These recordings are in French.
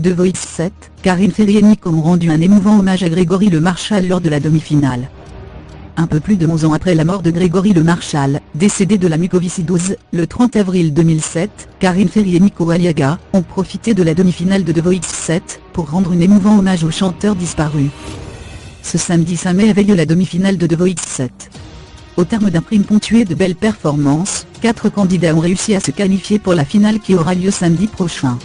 The Voice 7, Karine Ferry et Nico ont rendu un émouvant hommage à Grégory Le Marchal lors de la demi-finale. Un peu plus de 11 ans après la mort de Grégory Le Marchal, décédé de la mucoviscidose, le 30 avril 2007, Karine Ferry et Nico Aliaga ont profité de la demi-finale de The Voice 7 pour rendre un émouvant hommage au chanteur disparu. Ce samedi 5 mai avait lieu la demi-finale de The Voice 7. Au terme d'un prime ponctué de belles performances, 4 candidats ont réussi à se qualifier pour la finale qui aura lieu samedi prochain.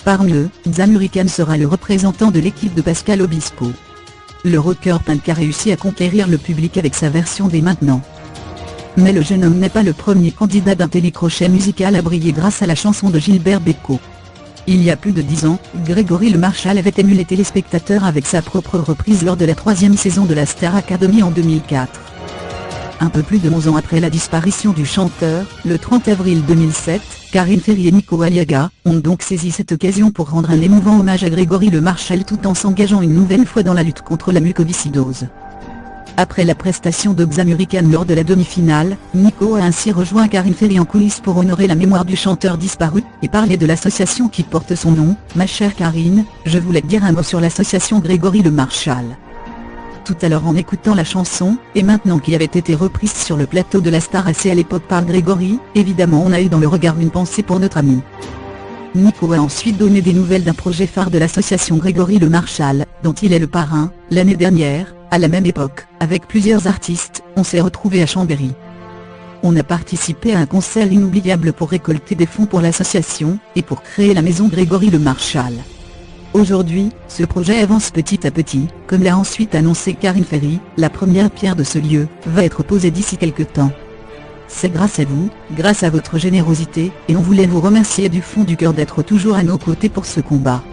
Parmi eux, Xamurican sera le représentant de l'équipe de Pascal Obispo. Le rocker punk a réussi à conquérir le public avec sa version des Maintenant. Mais le jeune homme n'est pas le premier candidat d'un télécrochet musical à briller grâce à la chanson de Gilbert Bécaud. Il y a plus de 10 ans, Grégory Le Marchal avait ému les téléspectateurs avec sa propre reprise lors de la 3e saison de la Star Academy en 2004. Un peu plus de 11 ans après la disparition du chanteur, le 30 avril 2007, Karine Ferry et Nico Aliaga ont donc saisi cette occasion pour rendre un émouvant hommage à Grégory Le Marchal tout en s'engageant une nouvelle fois dans la lutte contre la mucoviscidose. Après la prestation de Xamurican lors de la demi-finale, Nico a ainsi rejoint Karine Ferry en coulisses pour honorer la mémoire du chanteur disparu, et parler de l'association qui porte son nom. Ma chère Karine, je voulais te dire un mot sur l'association Grégory Le Marchal. Tout à l'heure en écoutant la chanson, et maintenant qui avait été reprise sur le plateau de la Star AC à l'époque par Grégory, évidemment on a eu dans le regard une pensée pour notre ami. Nico a ensuite donné des nouvelles d'un projet phare de l'association Grégory Le Marchal, dont il est le parrain. L'année dernière, à la même époque, avec plusieurs artistes, on s'est retrouvés à Chambéry. On a participé à un concert inoubliable pour récolter des fonds pour l'association, et pour créer la maison Grégory Le Marchal. Aujourd'hui, ce projet avance petit à petit, comme l'a ensuite annoncé Karine Ferry. La première pierre de ce lieu va être posée d'ici quelques temps. C'est grâce à vous, grâce à votre générosité, et on voulait vous remercier du fond du cœur d'être toujours à nos côtés pour ce combat.